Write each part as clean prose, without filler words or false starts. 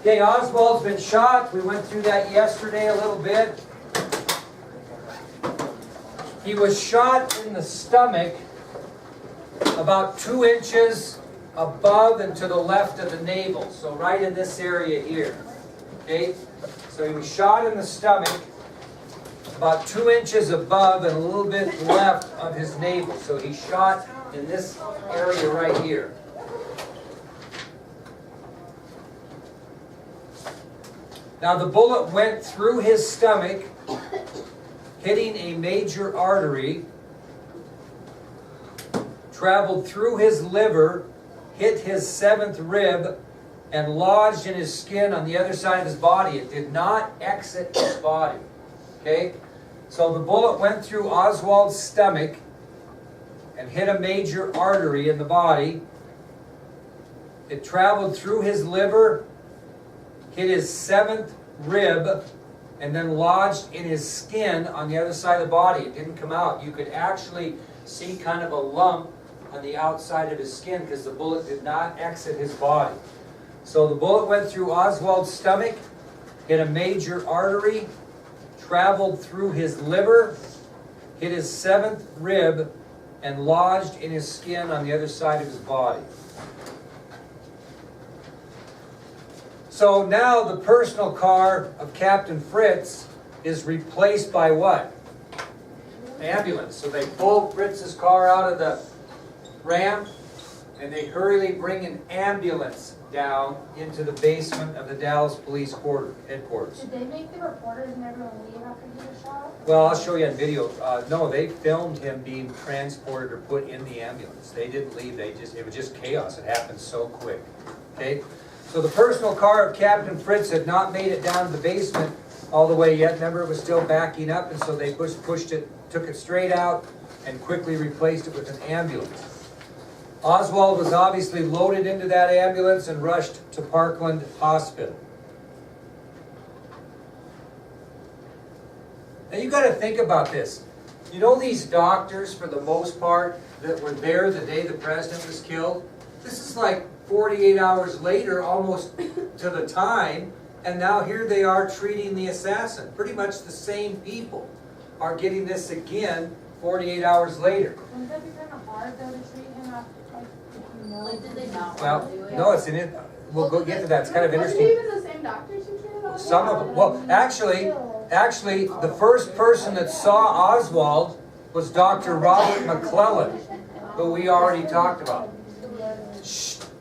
Okay, Oswald's been shot. We went through that yesterday a little bit. He was shot in the stomach about 2 inches above and to the left of the navel. So right in this area here. Okay, so he was shot in the stomach about 2 inches above and a little bit left of his navel. So he shot in this area right here. Now the bullet went through his stomach, hitting a major artery, traveled through his liver, hit his 7th rib, and lodged in his skin on the other side of his body. It did not exit his body. Okay? So the bullet went through Oswald's stomach and hit a major artery in the body. It traveled through his liver, hit his 7th rib, and then lodged in his skin on the other side of the body. It didn't come out. You could actually see kind of a lump on the outside of his skin because the bullet did not exit his body. So the bullet went through Oswald's stomach, hit a major artery, traveled through his liver, hit his 7th rib, and lodged in his skin on the other side of his body. So now the personal car of Captain Fritz is replaced by what? Ambulance. So they pull Fritz's car out of the ramp and they hurriedly bring an ambulance down into the basement of the Dallas Police Headquarters. Did they make the reporters and everyone leave after he was shot? Well, I'll show you on video. No, they filmed him being transported or put in the ambulance. They didn't leave. It was just chaos. It happened so quick. Okay? So the personal car of Captain Fritz had not made it down to the basement all the way yet. Remember, it was still backing up, and so they pushed it, took it straight out, and quickly replaced it with an ambulance. Oswald was obviously loaded into that ambulance and rushed to Parkland Hospital. Now you got to think about this. You know these doctors, for the most part, that were there the day the president was killed? This is like 48 hours later, almost to the time, and now here they are treating the assassin. Pretty much the same people are getting this again 48 hours later. Wouldn't that be kind of hard though to treat him after, like, if you know? Like, did they not Well, want to do it? no, it's in it. We'll go get to that. It's kind of Wasn't interesting. it even the same doctors who treated Oswald? Some of them. Well, actually, the first person that saw Oswald was Dr. Robert McClellan, who we already talked about.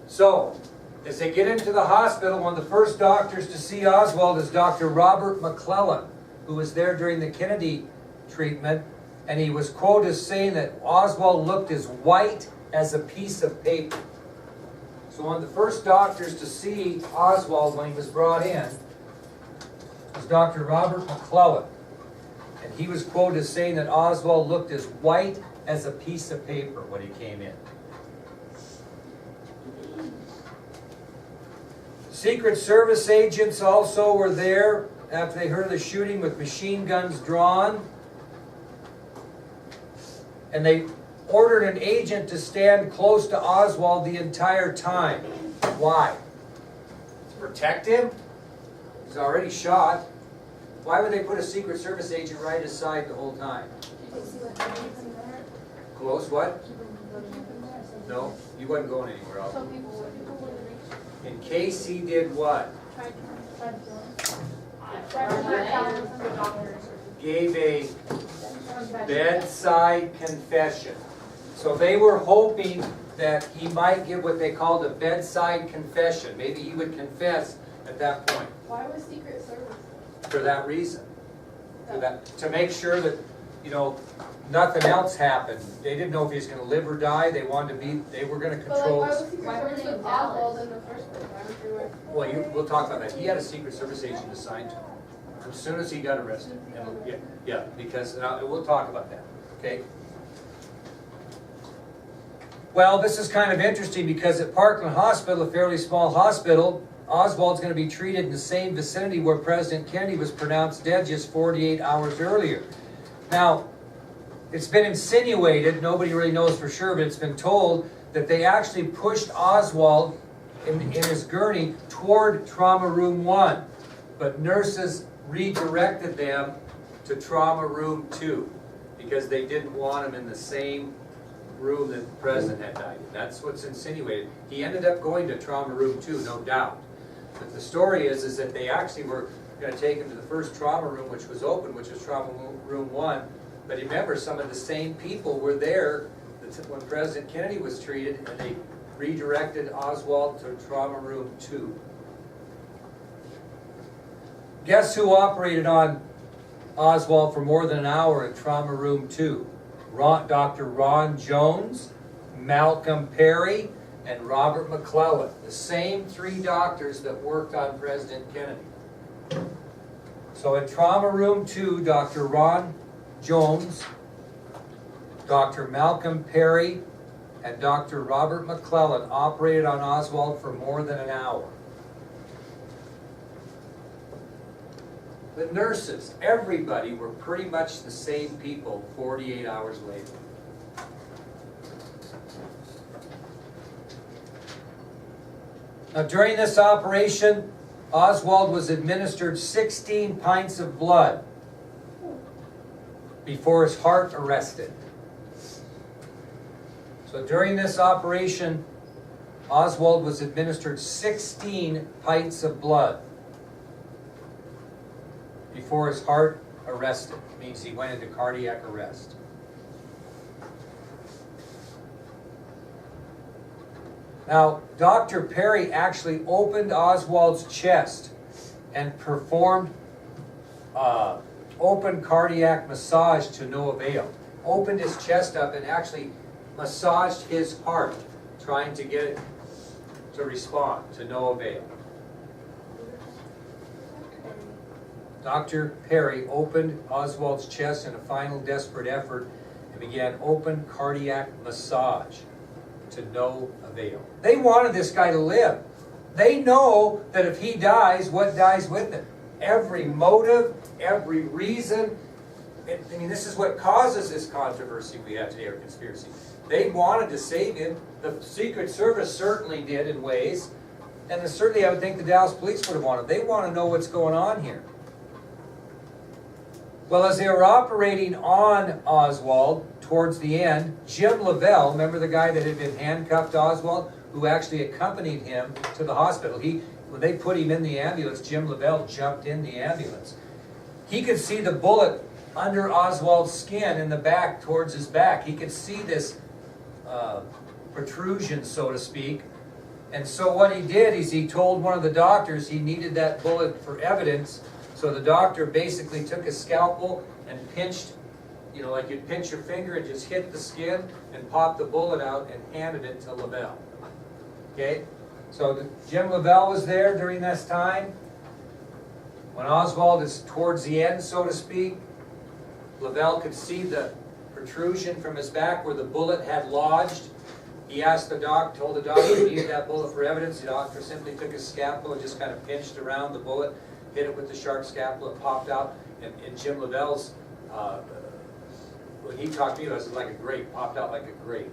So, as they get into the hospital, one of the first doctors to see Oswald is Dr. Robert McClellan, who was there during the Kennedy treatment, and he was quoted as saying that Oswald looked as white as a piece of paper. So one of the first doctors to see Oswald when he was brought in was Dr. Robert McClellan, and he was quoted as saying that Oswald looked as white as a piece of paper when he came in. Secret Service agents also were there after they heard of the shooting with machine guns drawn. And they ordered an agent to stand close to Oswald the entire time. Why? To protect him? He's already shot. Why would they put a Secret Service agent right aside the whole time? Close what? No, he wasn't going anywhere else. So people would In case he did what? try to kill him. Gave a bedside confession. So they were hoping that he might give what they called a bedside confession. Maybe he would confess at that point. Why was Secret Service? For that reason. To make sure that, nothing else happened. They didn't know if he was going to live or die. They wanted to they were going to But like, control. why was Secret Why were Service they with Dallas? Oswald in the first place? Why would they work? Well, we'll talk about that. He had a Secret Service agent assigned to him as soon as he got arrested. And yeah, because we'll talk about that. Okay. Well, this is kind of interesting because at Parkland Hospital, a fairly small hospital, Oswald's going to be treated in the same vicinity where President Kennedy was pronounced dead just 48 hours earlier. Now, it's been insinuated, nobody really knows for sure, but it's been told that they actually pushed Oswald in his gurney toward trauma room 1, but nurses redirected them to trauma room 2 because they didn't want him in the same room that the president had died in. That's what's insinuated. He ended up going to trauma room 2, no doubt. But the story is that they actually were going to take him to the first trauma room, which was open, which was trauma room 1. But remember, some of the same people were there when President Kennedy was treated, and they redirected Oswald to trauma room 2. Guess who operated on Oswald for more than an hour in trauma room 2? Dr. Ron Jones, Malcolm Perry, and Robert McClellan. The same 3 doctors that worked on President Kennedy. So in trauma room 2, Dr. Ron Jones, Dr. Malcolm Perry, and Dr. Robert McClellan operated on Oswald for more than an hour. The nurses, everybody, were pretty much the same people 48 hours later. Now, during this operation, Oswald was administered 16 pints of blood before his heart arrested. So during this operation, Oswald was administered 16 pints of blood before his heart arrested. It means he went into cardiac arrest. Now, Dr. Perry actually opened Oswald's chest and performed open cardiac massage to no avail. Opened his chest up and actually massaged his heart, trying to get it to respond, to no avail. Dr. Perry opened Oswald's chest in a final desperate effort and began open cardiac massage to no avail. They wanted this guy to live. They know that if he dies, what dies with him? Every motive, every reason. I mean, this is what causes this controversy we have today, or conspiracy. They wanted to save him. The Secret Service certainly did in ways. And certainly I would think the Dallas police would have wanted. They want to know what's going on here. Well, as they were operating on Oswald towards the end, Jim Lavelle, remember the guy that had been handcuffed to Oswald, who actually accompanied him to the hospital. When they put him in the ambulance, Jim Lavelle jumped in the ambulance. He could see the bullet under Oswald's skin in the back, towards his back. He could see this protrusion, so to speak. And so what he did is he told one of the doctors he needed that bullet for evidence. So the doctor basically took a scalpel and pinched, you know, like you'd pinch your finger and just hit the skin and popped the bullet out and handed it to Lavelle. Okay? So Jim Lavelle was there during this time. When Oswald is towards the end, so to speak, Lavelle could see the protrusion from his back where the bullet had lodged. He asked the doc, told the doctor he needed that bullet for evidence. The doctor simply took his scalpel and just kind of pinched around the bullet, hit it with the sharp scalpel, it popped out. And Jim Lavelle's, when he talked to me, it was like a grape, popped out like a grape,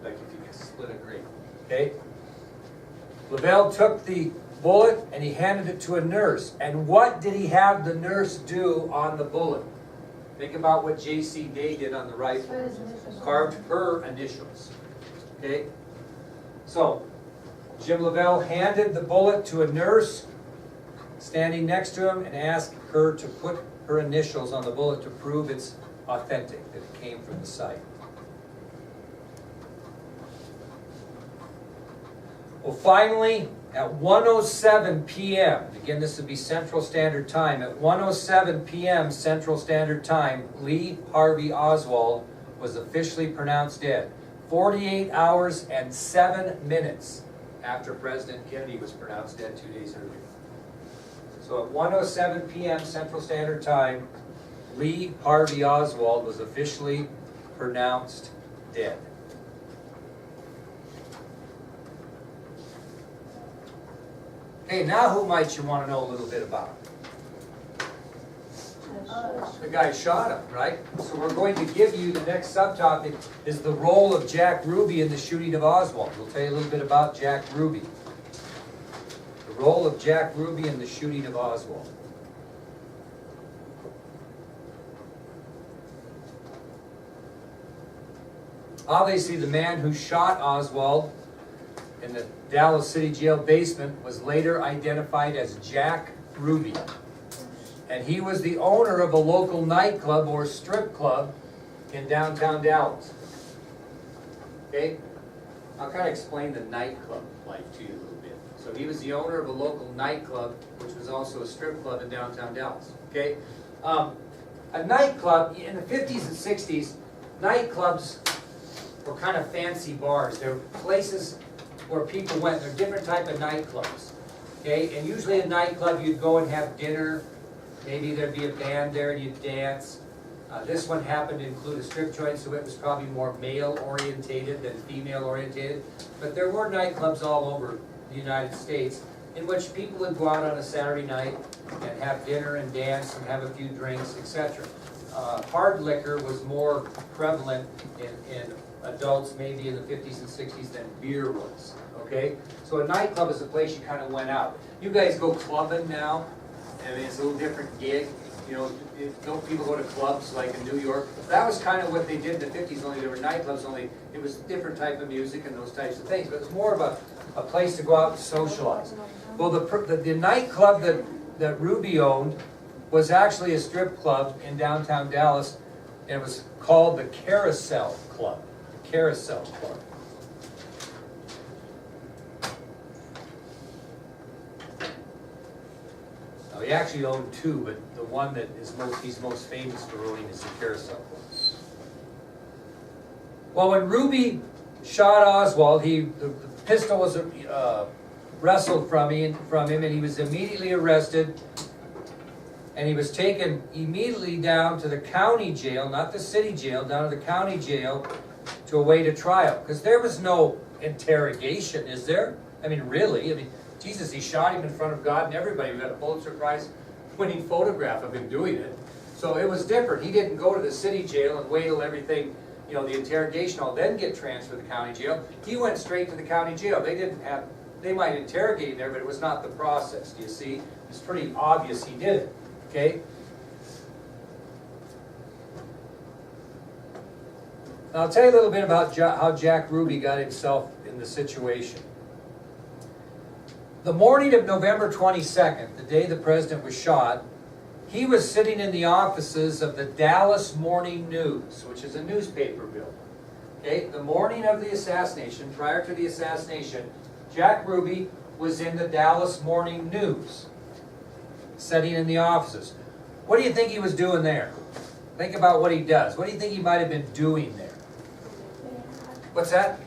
like if you could split a grape. Okay? Lavelle took the bullet and he handed it to a nurse. And what did he have the nurse do on the bullet? Think about what J.C. Day did on the right. Carved her initials. Okay? So, Jim Lavelle handed the bullet to a nurse standing next to him and asked her to put her initials on the bullet to prove it's authentic, that it came from the site. Well, finally, at 1:07 p.m., again, this would be Central Standard Time, at 1:07 p.m. Central Standard Time, Lee Harvey Oswald was officially pronounced dead. 48 hours and 7 minutes after President Kennedy was pronounced dead 2 days earlier. So at 1:07 p.m. Central Standard Time, Lee Harvey Oswald was officially pronounced dead. Okay, now who might you want to know a little bit about? The guy shot him, right? So we're going to give you, the next subtopic is the role of Jack Ruby in the shooting of Oswald. We'll tell you a little bit about Jack Ruby. The role of Jack Ruby in the shooting of Oswald. Obviously, the man who shot Oswald in the Dallas City Jail basement was later identified as Jack Ruby. And he was the owner of a local nightclub or strip club in downtown Dallas. Okay? I'll kind of explain the nightclub life to you a little bit. So he was the owner of a local nightclub, which was also a strip club in downtown Dallas. Okay? A nightclub, in the 50s and 60s, nightclubs were kind of fancy bars. They were places where people went. They're different type of nightclubs. Okay? And usually a nightclub, you'd go and have dinner. Maybe there'd be a band there and you'd dance. This one happened to include a strip joint, so it was probably more male-orientated than female-orientated. But there were nightclubs all over the United States in which people would go out on a Saturday night and have dinner and dance and have a few drinks, etc. Hard liquor was more prevalent in adults maybe in the 50s and 60s than beer was, okay? So a nightclub is a place you kind of went out. You guys go clubbing now. I mean, it's a little different gig. You know, don't people go to clubs like in New York? That was kind of what they did in the 50s, only there were nightclubs, only it was different type of music and those types of things. But it was more of a place to go out and socialize. Well, the nightclub that Ruby owned was actually a strip club in downtown Dallas, and it was called the Carousel Club. The Carousel Club. He actually owned two, but the one that he's most famous for owning is the Carousel Club. Well, when Ruby shot Oswald, the pistol was wrestled from him, and he was immediately arrested, and he was taken immediately down to the county jail, not the city jail, down to the county jail to await a trial. Because there was no interrogation, is there? I mean, really? I mean, Jesus, he shot him in front of God and everybody. We got a Pulitzer Prize winning photograph of him doing it. So it was different. He didn't go to the city jail and wait till everything, you know, the interrogation all then get transferred to the county jail. He went straight to the county jail. They might interrogate him there, but it was not the process. Do you see? It's pretty obvious he did it. Okay? Now I'll tell you a little bit about how Jack Ruby got himself in the situation. The morning of November 22nd, the day the president was shot, he was sitting in the offices of the Dallas Morning News, which is a newspaper building. Okay? The morning of the assassination, prior to the assassination, Jack Ruby was in the Dallas Morning News, sitting in the offices. What do you think he was doing there? Think about what he does. What do you think he might have been doing there? What's that?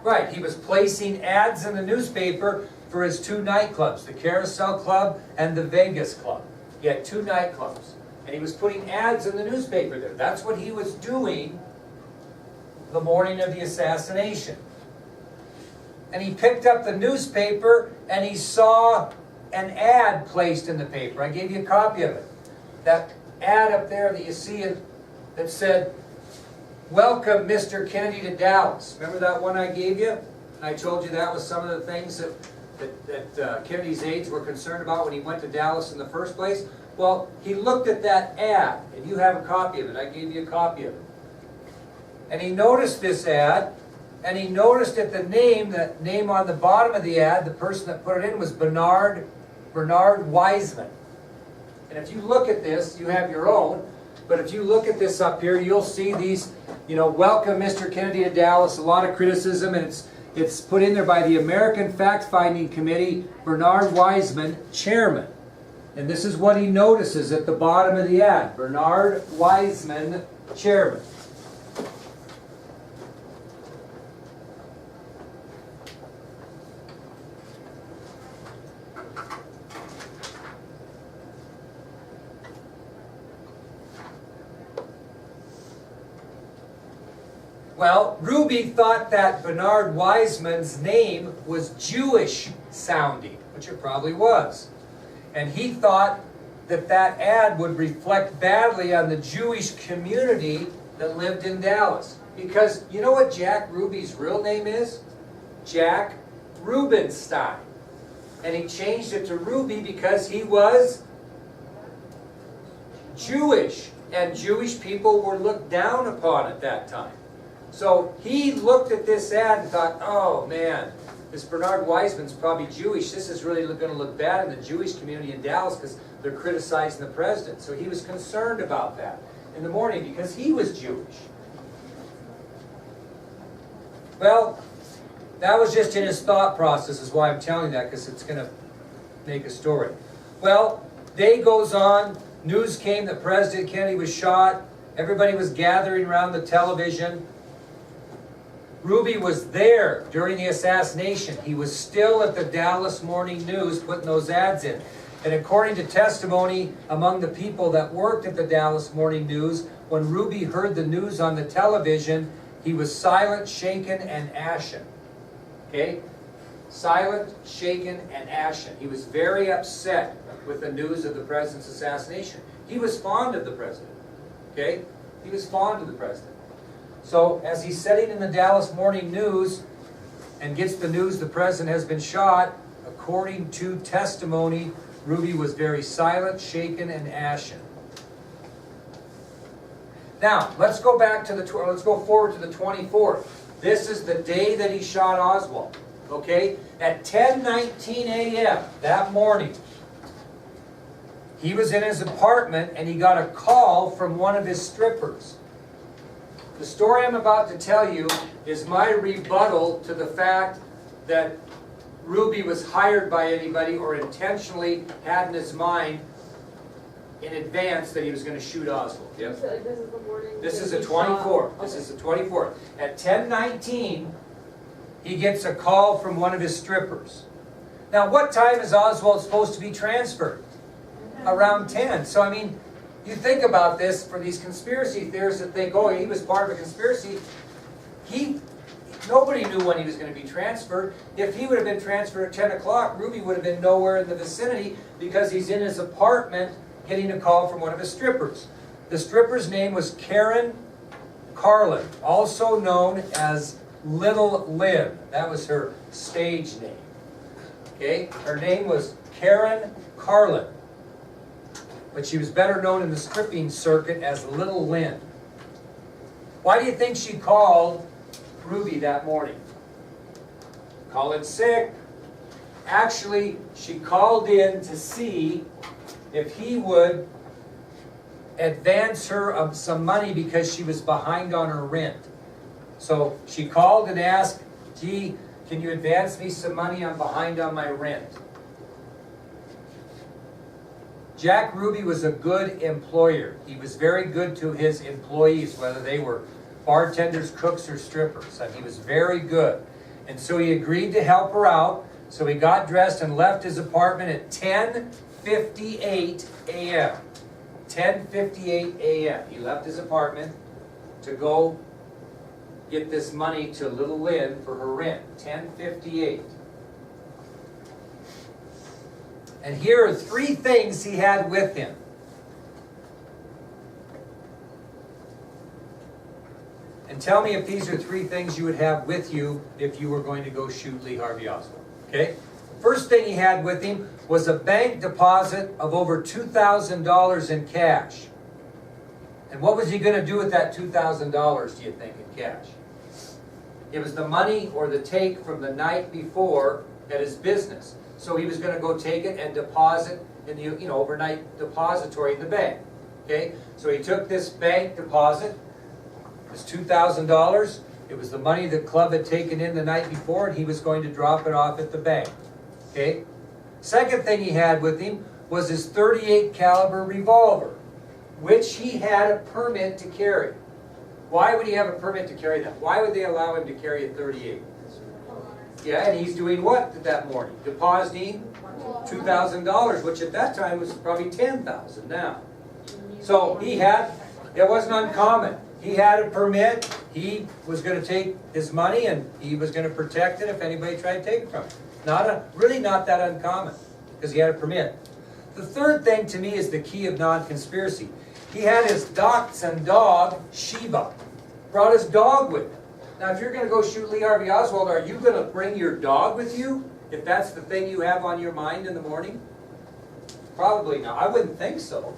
Right, he was placing ads in the newspaper for his two nightclubs, the Carousel Club and the Vegas Club. He had two nightclubs, and he was putting ads in the newspaper there. That's what he was doing the morning of the assassination. And he picked up the newspaper, and he saw an ad placed in the paper. I gave you a copy of it. That ad up there that you see that said, "Welcome, Mr. Kennedy, to Dallas." Remember that one I gave you? I told you that was some of the things that Kennedy's aides were concerned about when he went to Dallas in the first place. Well, he looked at that ad, and you have a copy of it. I gave you a copy of it. And he noticed this ad, and he noticed that the name on the bottom of the ad, the person that put it in was Bernard Wiseman. And if you look at this, you have your own, but if you look at this up here, you'll see these, you know, "Welcome, Mr. Kennedy, to Dallas," a lot of criticism, and it's put in there by the American Fact-Finding Committee, Bernard Wiseman, chairman. And this is what he notices at the bottom of the ad, Bernard Wiseman, chairman. Well, Ruby thought that Bernard Wiseman's name was Jewish sounding, which it probably was. And he thought that that ad would reflect badly on the Jewish community that lived in Dallas. Because you know what Jack Ruby's real name is? Jack Rubenstein. and he changed it to Ruby because he was Jewish, and Jewish people were looked down upon at that time. So he looked at this ad and thought, oh man, this Bernard Wiseman's probably Jewish. This is really going to look bad in the Jewish community in Dallas because they're criticizing the president. So he was concerned about that in the morning because he was Jewish. Well, that was just in his thought process is why I'm telling you that, because it's going to make a story. Well, day goes on. News came that President Kennedy was shot. Everybody was gathering around the television. Ruby was there during the assassination. He was still at the Dallas Morning News putting those ads in. And according to testimony among the people that worked at the Dallas Morning News, when Ruby heard the news on the television, he was silent, shaken, and ashen. Okay? Silent, shaken, and ashen. He was very upset with the news of the president's assassination. He was fond of the president. Okay? He was fond of the president. So as he's sitting in the Dallas Morning News and gets the news the president has been shot, according to testimony, Ruby was very silent, shaken, and ashen. Now, let's go back to let's go forward to the 24th. This is the day that he shot Oswald. Okay? At 10:19 a.m. that morning, he was in his apartment and he got a call from one of his strippers. The story I'm about to tell you is my rebuttal to the fact that Ruby was hired by anybody or intentionally had in his mind in advance that he was going to shoot Oswald. Yep. So this is the morning. This is the 24th. This is the 24th. At 10:19, he gets a call from one of his strippers. Now, what time is Oswald supposed to be transferred? Around 10. So, I mean, you think about this for these conspiracy theorists that think, oh, he was part of a conspiracy. Nobody knew when he was going to be transferred. If he would have been transferred at 10 o'clock, Ruby would have been nowhere in the vicinity because he's in his apartment getting a call from one of his strippers. The stripper's name was Karen Carlin, also known as Little Lynn. That was her stage name. Okay? Her name was Karen Carlin. But she was better known in the stripping circuit as Little Lynn. Why do you think she called Ruby that morning? Calling sick. Actually, she called in to see if he would advance her some money because she was behind on her rent. So she called and asked, gee, can you advance me some money? I'm behind on my rent. Jack Ruby was a good employer. He was very good to his employees, whether they were bartenders, cooks, or strippers. And he was very good. And so he agreed to help her out. So he got dressed and left his apartment at 10:58 a.m. 10:58 a.m. He left his apartment to go get this money to Little Lynn for her rent. 10:58. And here are 3 things he had with him. And tell me if these are 3 things you would have with you if you were going to go shoot Lee Harvey Oswald. Okay? The first thing he had with him was a bank deposit of over $2,000 in cash. And what was he going to do with that $2,000, do you think, in cash? It was the money or the take from the night before at his business. So he was going to go take it and deposit in the overnight depository in the bank. Okay? So he took this bank deposit, this $2,000. It was the money the club had taken in the night before, and he was going to drop it off at the bank. Okay? Second thing he had with him was his .38 caliber revolver, which he had a permit to carry. Why would he have a permit to carry that? Why would they allow him to carry a .38? Yeah, and he's doing what that morning? Depositing $2,000, which at that time was probably $10,000 now. So he had, it wasn't uncommon. He had a permit. He was going to take his money and he was going to protect it if anybody tried to take it from him. Really not that uncommon because he had a permit. The third thing to me is the key of non-conspiracy. He had his dachshund dog, Sheba. Brought his dog with him. Now, if you're going to go shoot Lee Harvey Oswald, are you going to bring your dog with you? If that's the thing you have on your mind in the morning? Probably not. I wouldn't think so.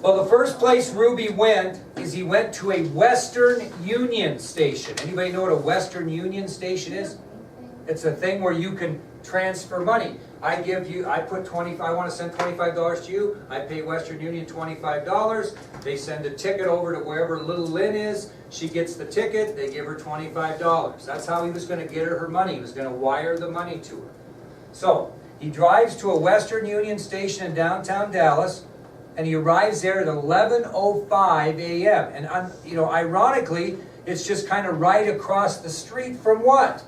Well, the first place Ruby went is he went to a Western Union station. Anybody know what a Western Union station is? It's a thing where you can transfer money. I put I want to send $25 to you. I pay Western Union $25. They send a ticket over to wherever little Lynn is. She gets the ticket. They give her $25. That's how he was going to get her money. He was going to wire the money to her. So he drives to a Western Union station in downtown Dallas, and he arrives there at 11:05 a.m. And ironically, it's just kind of right across the street from what?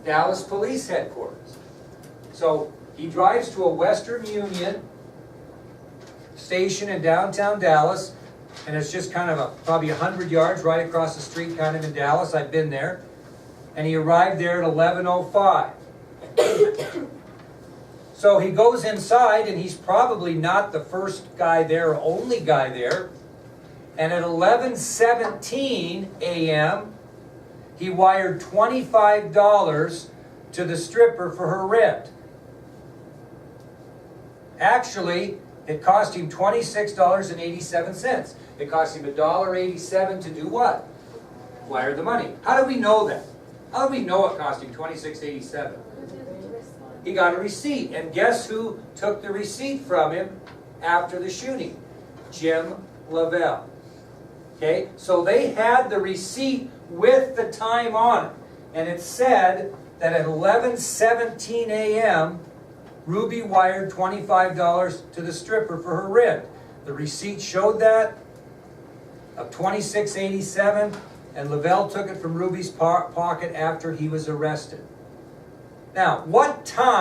Dallas Police Headquarters. So he drives to a Western Union station in downtown Dallas, and it's just kind of probably 100 yards right across the street, kind of in Dallas. I've been there. And he arrived there at 11:05. So he goes inside, and he's probably not the first guy there or only guy there. And at 11:17 a.m., he wired $25 to the stripper for her rent. Actually, it cost him $26.87. It cost him $1.87 to do what? Wire the money. How do we know that? How do we know it cost him $26.87? He got a receipt. And guess who took the receipt from him after the shooting? Jim Lavelle. Okay, so they had the receipt with the time on it. And it said that at 11:17 a.m., Ruby wired $25 to the stripper for her rent. The receipt showed that of $26.87, and Lavelle took it from Ruby's pocket after he was arrested. Now, what time